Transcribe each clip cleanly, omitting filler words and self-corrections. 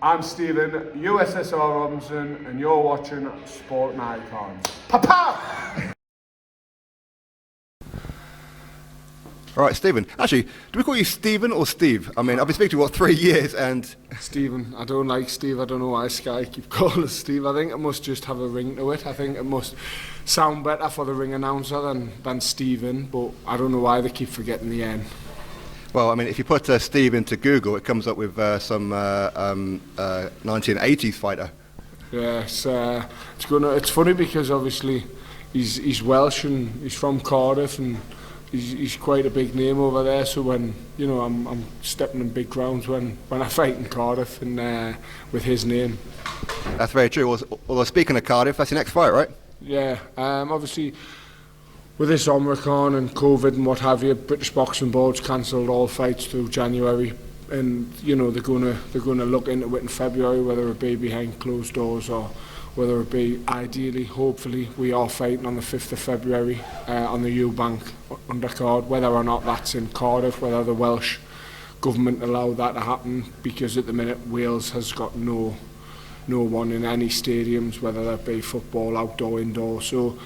I'm Stephen, USSR Robinson, and you're watching Sporting Icons. Papa! All right, Stephen. Actually, do we call you Stephen or Steve? I mean, I've been speaking to you, 3 years, and... Stephen. I don't like Steve. I don't know why Sky keep calling us Steve. I think it must just have a ring to it. I think it must sound better for the ring announcer than Stephen, but I don't know why they keep forgetting the N. Well, I mean, if you put Steve into Google, it comes up with some 1980s fighter. Yeah, it's funny because obviously he's Welsh and he's from Cardiff and he's quite a big name over there. So when I'm stepping in big grounds when I fight in Cardiff and with his name. That's very true. Although speaking of Cardiff, that's your next fight, right? Yeah, obviously. With this Omicron and COVID and what have you, British Boxing Board's cancelled all fights through January, and they're gonna look into it in February, whether it be behind closed doors or whether it be ideally, hopefully, we are fighting on the 5th of February on the Eubank undercard, whether or not that's in Cardiff, whether the Welsh government allow that to happen, because at the minute Wales has got no one in any stadiums, whether that be football, outdoor, indoor. So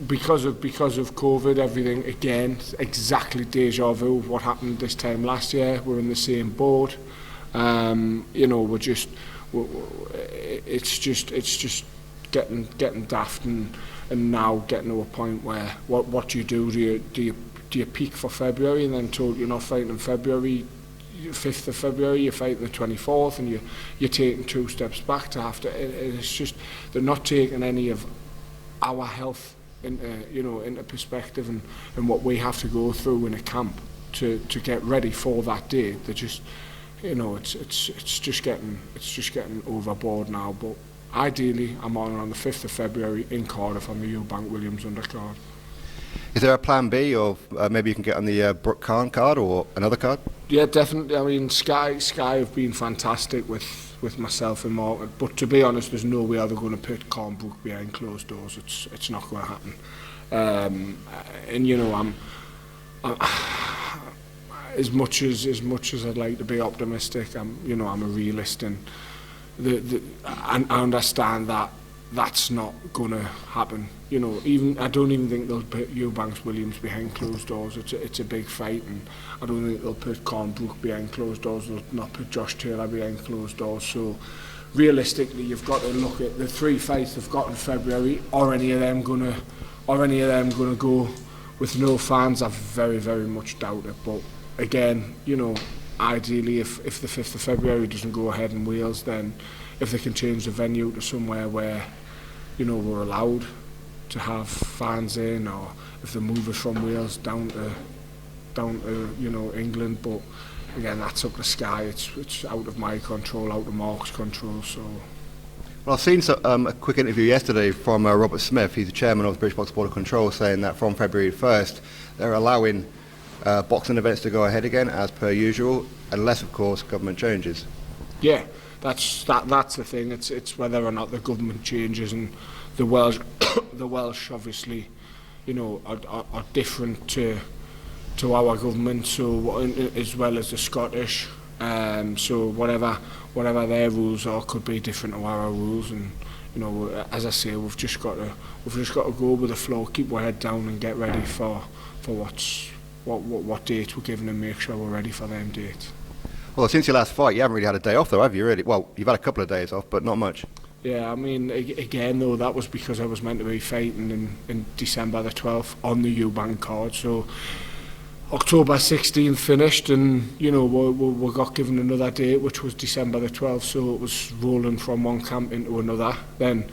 because of COVID, everything again exactly deja vu of what happened this time last year. We're in the same boat. It's just getting daft and now getting to a point where what do you do? Do you peak for February and then told you're not fighting in February, 5th of February, you're fighting the 24th, and you're taking 2 steps back to have to. It's just they're not taking any of our health into perspective and what we have to go through in a camp to get ready for that day. They just it's just getting overboard now. But ideally, I'm on the 5th of February in Cardiff on the Eubank Williams undercard. Is there a plan B, or maybe you can get on the Brooke Khan card or another card? Yeah, definitely. I mean, Sky have been fantastic with myself and Mark, but to be honest, there's no way they're going to put Khan Brooke behind closed doors. It's not going to happen. I'm as much as I'd like to be optimistic, I'm a realist, and I understand that that's not going to happen. I don't even think they'll put Eubanks Williams behind closed doors. It's a big fight, and I don't think they'll put Khan Brooke behind closed doors. They'll not put Josh Taylor behind closed doors. So realistically, you've got to look at the 3 fights they've got in February. Are any of them gonna go with no fans? I very, very much doubt it. But again, ideally, if the 5th of February doesn't go ahead in Wales, then if they can change the venue to somewhere where we're allowed to have fans in, or if they move us from Wales down to England. But again, that's up to Sky. It's out of my control, out of Mark's control. So. Well, I've seen a quick interview yesterday from Robert Smith. He's the chairman of the British Boxing Board of Control, saying that from February 1st they're allowing boxing events to go ahead again as per usual, unless of course government changes. Yeah. That's the thing. It's whether or not the government changes, and the Welsh obviously, are different to our government. So as well as the Scottish. So whatever their rules are could be different to our rules, and as I say, we've just got to go with the flow, keep our head down, and get ready for what dates we're given, and make sure we're ready for them dates. Well, since your last fight, you haven't really had a day off, though, have you? Really? Well, you've had a couple of days off, but not much. Yeah, I mean, again, though, that was because I was meant to be fighting in December the 12th on the Eubank card. So October 16th finished, and we got given another date, which was December the 12th. So it was rolling from one camp into another. Then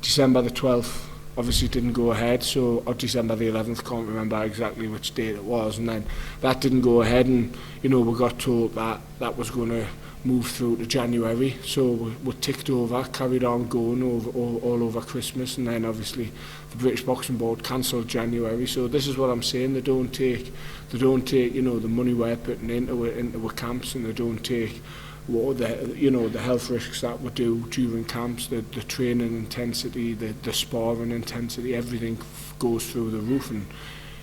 December the 12th obviously didn't go ahead, or December the 11th, can't remember exactly which date it was, and then that didn't go ahead, and we got told that was going to move through to January. So we ticked over, carried on going all over Christmas, and then obviously the British Boxing Board cancelled January. So this is what I'm saying, they don't take the money we're putting into camps, and they don't take the health risks that we do during camps, the training intensity, the sparring intensity, everything goes through the roof, and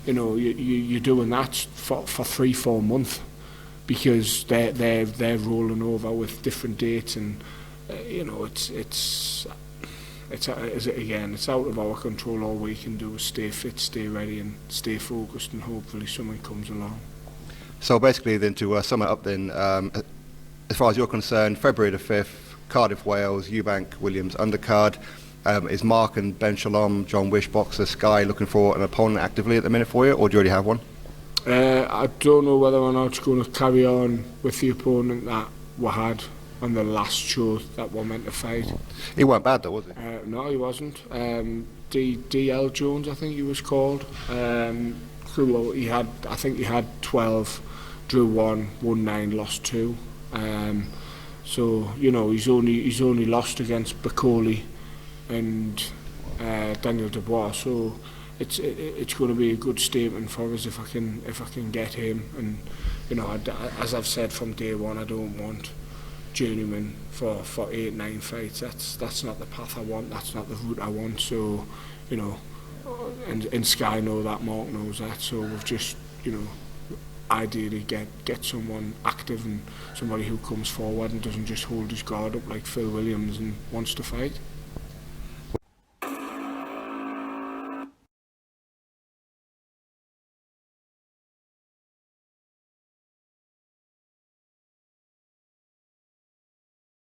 you're doing that for 3-4 months. because they're rolling over with different dates, and you know, again, it's out of our control. All we can do is stay fit, stay ready, and stay focused, and hopefully someone comes along. So basically, then to sum it up, then as far as you're concerned, February the 5th, Cardiff, Wales, Eubank, Williams undercard. Is Mark and Ben Shalom, John Wish, Boxer, Sky looking for an opponent actively at the minute for you, or do you already have one? I don't know whether or not it's going to carry on with the opponent that we had on the last show that we're meant to fight. He weren't bad though, was he? No, he wasn't. DL Jones, I think he was called. So I think he had 12, drew 1, won 9, lost 2. So you know, he's only lost against Bacoli and Daniel Dubois. So it's going to be a good statement for us if I can get him. And you know, as I've said from day one, I don't want journeyman for 8-9 fights. That's not the path I want. That's not the route I want. So you know, and Sky know that, Mark knows that. So we've just, you know, ideally get someone active and somebody who comes forward and doesn't just hold his guard up like Phil Williams and wants to fight.